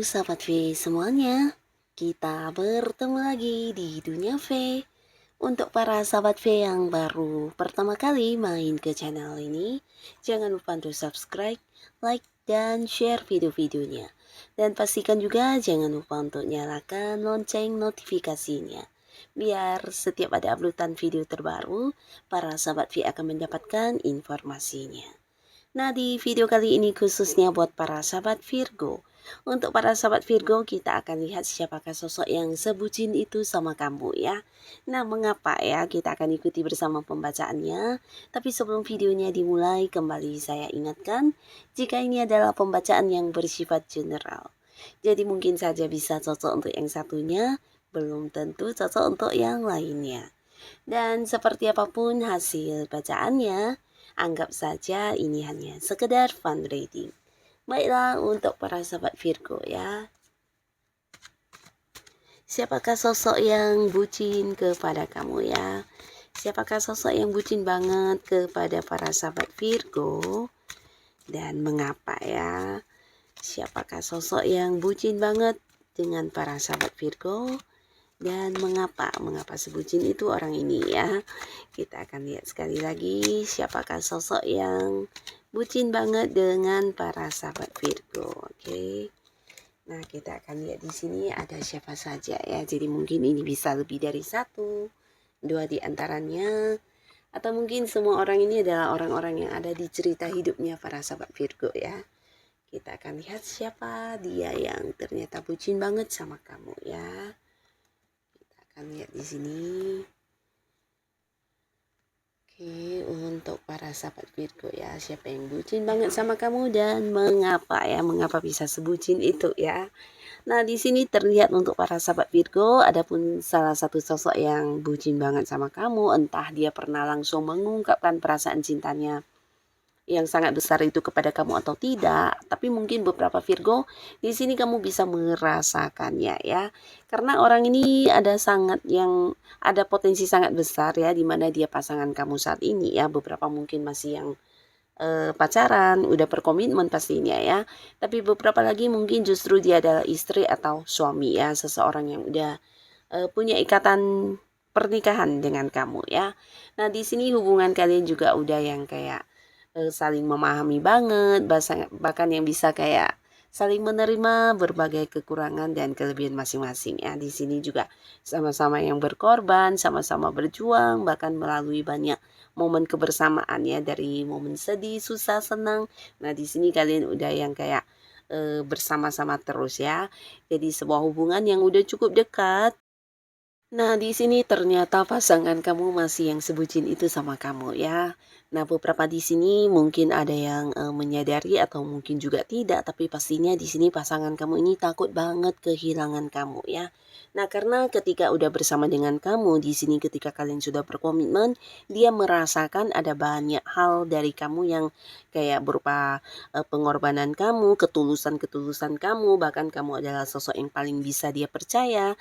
sahabat V semuanya, kita bertemu lagi di Dunia V. Untuk para sahabat V yang baru pertama kali main ke channel ini, jangan lupa untuk subscribe, like, dan share video-videonya. Dan pastikan juga jangan lupa untuk nyalakan lonceng notifikasinya. Biar setiap ada uploadan video terbaru, para sahabat V akan mendapatkan informasinya. Nah, di video kali ini khususnya buat para sahabat Virgo. Untuk para sahabat Virgo, kita akan lihat siapakah sosok yang sebucin itu sama kamu ya. Nah, mengapa ya? Kita akan ikuti bersama pembacaannya. Tapi sebelum videonya dimulai, kembali saya ingatkan, jika ini adalah pembacaan yang bersifat general. Jadi mungkin saja bisa cocok untuk yang satunya, belum tentu cocok untuk yang lainnya. Dan seperti apapun hasil bacaannya, anggap saja ini hanya sekedar fun reading. Baiklah, untuk para sahabat Virgo ya. Siapakah sosok yang bucin kepada kamu ya? Siapakah sosok yang bucin banget kepada para sahabat Virgo? Dan mengapa ya? Siapakah sosok yang bucin banget dengan para sahabat Virgo? Dan mengapa sebutin itu orang ini ya. Kita akan lihat sekali lagi siapakah sosok yang bucin banget dengan para sahabat Virgo. Oke. Nah, kita akan lihat di sini ada siapa saja ya. Jadi mungkin ini bisa lebih dari satu, dua di antaranya, atau mungkin semua orang ini adalah orang-orang yang ada di cerita hidupnya para sahabat Virgo ya. Kita akan lihat siapa dia yang ternyata bucin banget sama kamu ya. Akan lihat di sini. Oke, untuk para sahabat Virgo ya, siapa yang bucin banget sama kamu dan mengapa ya, mengapa bisa sebucin itu ya. Nah, di sini terlihat untuk para sahabat Virgo, adapun salah satu sosok yang bucin banget sama kamu, entah dia pernah langsung mengungkapkan perasaan cintanya yang sangat besar itu kepada kamu atau tidak, tapi mungkin beberapa Virgo di sini kamu bisa merasakannya ya, karena orang ini ada potensi sangat besar ya, di mana dia pasangan kamu saat ini ya. Beberapa mungkin masih yang pacaran, udah berkomitmen pastinya ya, tapi beberapa lagi mungkin justru dia adalah istri atau suami ya, seseorang yang udah punya ikatan pernikahan dengan kamu ya. Nah, di sini hubungan kalian juga udah yang kayak saling memahami banget, bahkan yang bisa kayak saling menerima berbagai kekurangan dan kelebihan masing-masing ya. Di sini juga sama-sama yang berkorban, sama-sama berjuang, bahkan melalui banyak momen kebersamaan ya, dari momen sedih, susah, senang. Nah, di sini kalian udah yang kayak bersama-sama terus ya. Jadi sebuah hubungan yang udah cukup dekat. Nah, di sini ternyata pasangan kamu masih yang sebutin itu sama kamu ya. Nah, beberapa di sini mungkin ada yang menyadari atau mungkin juga tidak, tapi pastinya di sini pasangan kamu ini takut banget kehilangan kamu ya. Nah, karena ketika udah bersama dengan kamu di sini, ketika kalian sudah berkomitmen, dia merasakan ada banyak hal dari kamu yang kayak berupa pengorbanan kamu, ketulusan kamu, bahkan kamu adalah sosok yang paling bisa dia percaya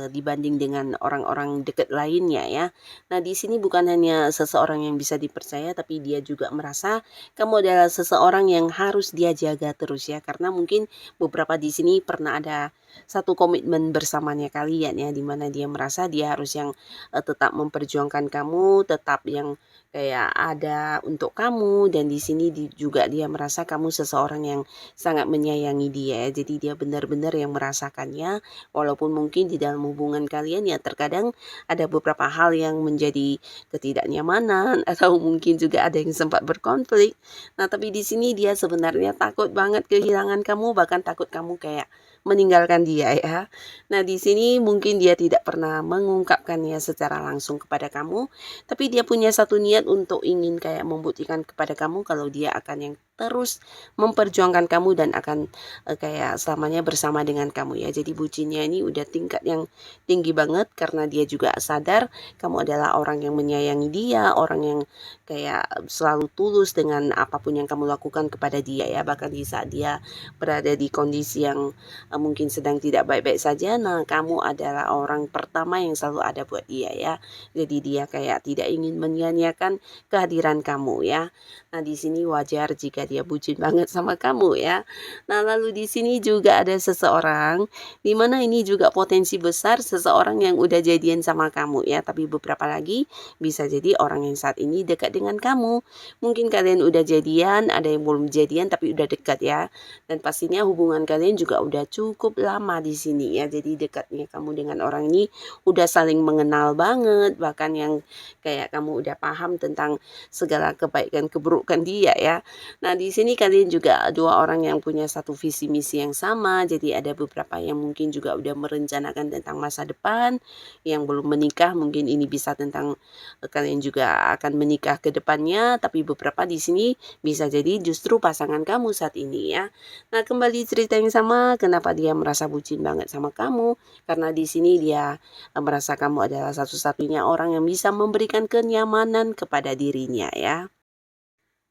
dibanding dengan orang-orang dekat lainnya ya. Nah, di sini bukan hanya seseorang yang bisa dipercaya, tapi dia juga merasa kamu adalah seseorang yang harus dia jaga terus ya, karena mungkin beberapa di sini pernah ada satu komitmen bersamanya kalian ya, dimana dia merasa dia harus yang tetap memperjuangkan kamu, tetap yang kayak ada untuk kamu, dan di sini juga dia merasa kamu seseorang yang sangat menyayangi dia. Jadi dia benar-benar yang merasakannya, walaupun mungkin di dalam hubungan kalian ya terkadang ada beberapa hal yang menjadi ketidaknyamanan atau mungkin juga ada yang sempat berkonflik. Nah, tapi di sini dia sebenarnya takut banget kehilangan kamu, bahkan takut kamu kayak meninggalkan dia ya. Nah, di sini mungkin dia tidak pernah mengungkapkannya secara langsung kepada kamu, tapi dia punya satu niat untuk ingin kayak membuktikan kepada kamu kalau dia akan yang terus memperjuangkan kamu dan akan kayak selamanya bersama dengan kamu ya. Jadi bucinnya ini udah tingkat yang tinggi banget, karena dia juga sadar kamu adalah orang yang menyayangi dia, orang yang kayak selalu tulus dengan apapun yang kamu lakukan kepada dia ya. Bahkan di saat dia berada di kondisi yang mungkin sedang tidak baik-baik saja, nah kamu adalah orang pertama yang selalu ada buat dia ya. Jadi dia kayak tidak ingin menyia-nyiakan kehadiran kamu ya. Nah, di sini wajar jika dia bucin banget sama kamu ya. Nah, lalu di sini juga ada seseorang di mana ini juga potensi besar seseorang yang udah jadian sama kamu ya, tapi beberapa lagi bisa jadi orang yang saat ini dekat dengan kamu. Mungkin kalian udah jadian, ada yang belum jadian tapi udah dekat ya. Dan pastinya hubungan kalian juga udah cukup lama di sini ya. Jadi dekatnya kamu dengan orang ini udah saling mengenal banget, bahkan yang kayak kamu udah paham tentang segala kebaikan keburukan dia ya. Nah, di sini kalian juga dua orang yang punya satu visi misi yang sama. Jadi ada beberapa yang mungkin juga udah merencanakan tentang masa depan, yang belum menikah mungkin ini bisa tentang kalian juga akan menikah ke depannya, tapi beberapa di sini bisa jadi justru pasangan kamu saat ini ya. Nah, kembali cerita yang sama, kenapa dia merasa bucin banget sama kamu? Karena di sini dia merasa kamu adalah satu-satunya orang yang bisa memberikan kenyamanan kepada dirinya ya.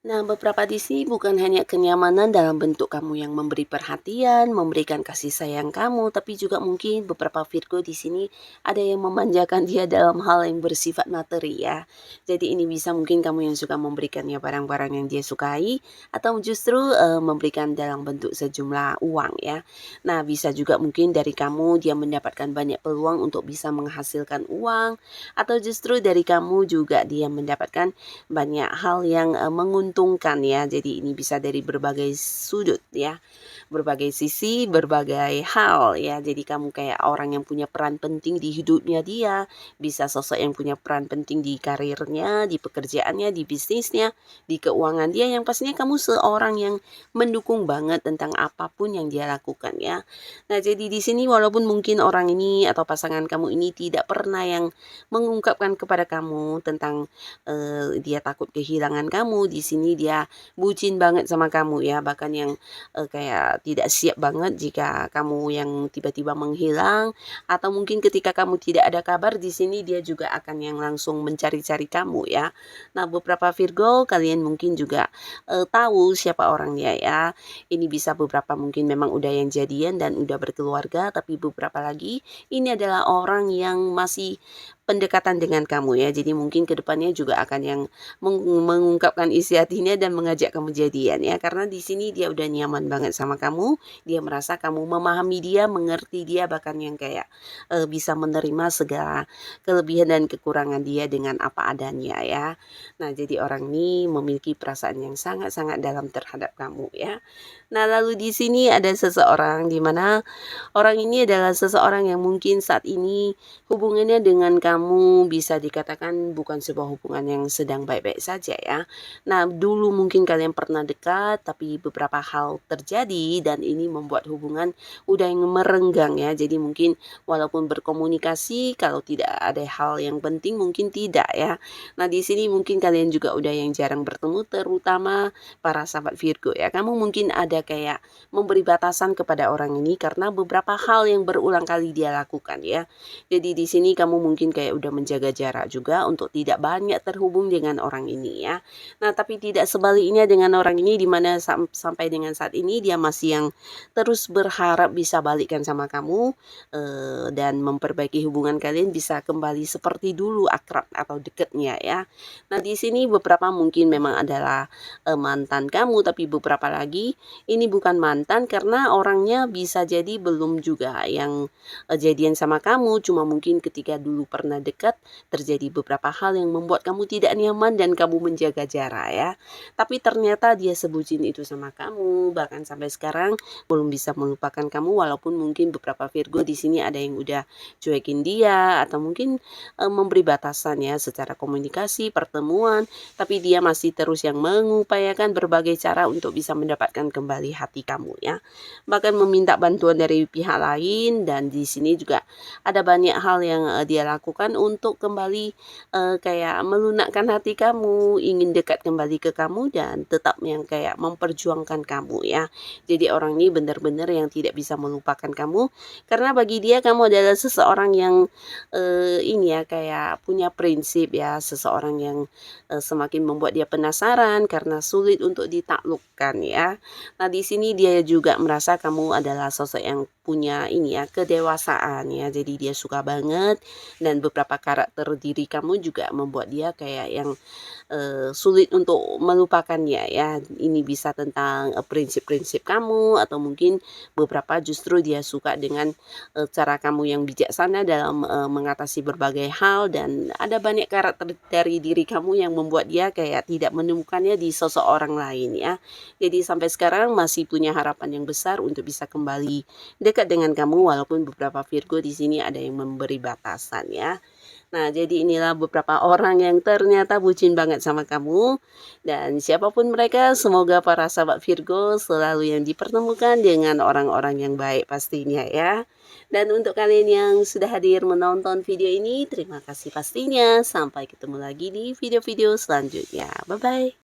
Nah, beberapa di sini bukan hanya kenyamanan dalam bentuk kamu yang memberi perhatian, memberikan kasih sayang kamu, tapi juga mungkin beberapa Virgo di sini ada yang memanjakan dia dalam hal yang bersifat materi ya. Jadi ini bisa mungkin kamu yang suka memberikannya barang-barang yang dia sukai atau justru memberikan dalam bentuk sejumlah uang ya. Nah, bisa juga mungkin dari kamu dia mendapatkan banyak peluang untuk bisa menghasilkan uang atau justru dari kamu juga dia mendapatkan banyak hal yang menguntungkan ya. Jadi ini bisa dari berbagai sudut ya, berbagai sisi, berbagai hal ya. Jadi kamu kayak orang yang punya peran penting di hidupnya dia, bisa sosok yang punya peran penting di karirnya, di pekerjaannya, di bisnisnya, di keuangan dia, yang pastinya kamu seorang yang mendukung banget tentang apapun yang dia lakukan ya. Nah, jadi di sini walaupun mungkin orang ini atau pasangan kamu ini tidak pernah yang mengungkapkan kepada kamu tentang dia takut kehilangan kamu, di sini dia bucin banget sama kamu ya, bahkan yang kayak tidak siap banget jika kamu yang tiba-tiba menghilang, atau mungkin ketika kamu tidak ada kabar di sini dia juga akan yang langsung mencari-cari kamu ya. Nah, beberapa Virgo kalian mungkin juga tahu siapa orangnya ya. Ini bisa beberapa mungkin memang udah yang jadian dan udah berkeluarga, tapi beberapa lagi ini adalah orang yang masih pendekatan dengan kamu ya. Jadi mungkin kedepannya juga akan yang mengungkapkan isi hatinya dan mengajak kamu jadian ya. Karena di sini dia udah nyaman banget sama kamu. Dia merasa kamu memahami dia, mengerti dia, bahkan yang kayak bisa menerima segala kelebihan dan kekurangan dia dengan apa adanya ya. Nah, jadi orang ini memiliki perasaan yang sangat-sangat dalam terhadap kamu ya. Nah, lalu di sini ada seseorang di mana orang ini adalah seseorang yang mungkin saat ini hubungannya dengan kamu bisa dikatakan bukan sebuah hubungan yang sedang baik-baik saja ya. Nah, dulu mungkin kalian pernah dekat, tapi beberapa hal terjadi dan ini membuat hubungan udah yang merenggang ya. Jadi mungkin walaupun berkomunikasi, kalau tidak ada hal yang penting mungkin tidak ya. Nah, di sini mungkin kalian juga udah yang jarang bertemu, terutama para sahabat Virgo ya. Kamu mungkin ada kayak memberi batasan kepada orang ini karena beberapa hal yang berulang kali dia lakukan ya. Jadi di sini kamu mungkin kayak udah menjaga jarak juga untuk tidak banyak terhubung dengan orang ini ya. Nah, tapi tidak sebaliknya dengan orang ini di mana sampai dengan saat ini dia masih yang terus berharap bisa balikkan sama kamu dan memperbaiki hubungan kalian bisa kembali seperti dulu akrab atau dekatnya ya. Nah, di sini beberapa mungkin memang adalah mantan kamu, tapi beberapa lagi ini bukan mantan karena orangnya bisa jadi belum juga yang jadian sama kamu, cuma mungkin ketika dulu pernah dekat terjadi beberapa hal yang membuat kamu tidak nyaman dan kamu menjaga jarak ya. Tapi ternyata dia sebutin itu sama kamu, bahkan sampai sekarang belum bisa melupakan kamu, walaupun mungkin beberapa Virgo di sini ada yang udah cuekin dia atau mungkin memberi batasan ya secara komunikasi, pertemuan, tapi dia masih terus yang mengupayakan berbagai cara untuk bisa mendapatkan kembali hati kamu ya. Bahkan meminta bantuan dari pihak lain, dan di sini juga ada banyak hal yang dia lakukan untuk kembali kayak melunakkan hati kamu, ingin dekat kembali ke kamu dan tetap yang kayak memperjuangkan kamu ya. Jadi orang ini benar-benar yang tidak bisa melupakan kamu karena bagi dia kamu adalah seseorang yang ini ya kayak punya prinsip ya, seseorang yang semakin membuat dia penasaran karena sulit untuk ditaklukkan ya. Nah, di sini dia juga merasa kamu adalah sosok yang punya ini ya, kedewasaan ya. Jadi dia suka banget, dan beberapa karakter diri kamu juga membuat dia kayak yang sulit untuk melupakannya ya. Ini bisa tentang prinsip-prinsip kamu, atau mungkin beberapa justru dia suka dengan cara kamu yang bijaksana dalam mengatasi berbagai hal, dan ada banyak karakter dari diri kamu yang membuat dia kayak tidak menemukannya di sosok orang lain ya. Jadi sampai sekarang masih punya harapan yang besar untuk bisa kembali dekat dengan kamu, walaupun beberapa Virgo di sini ada yang memberi batasan ya. Nah, jadi inilah beberapa orang yang ternyata bucin banget sama kamu. Dan siapapun mereka, semoga para sahabat Virgo selalu yang dipertemukan dengan orang-orang yang baik pastinya ya. Dan untuk kalian yang sudah hadir menonton video ini, terima kasih pastinya. Sampai ketemu lagi di video-video selanjutnya. Bye-bye.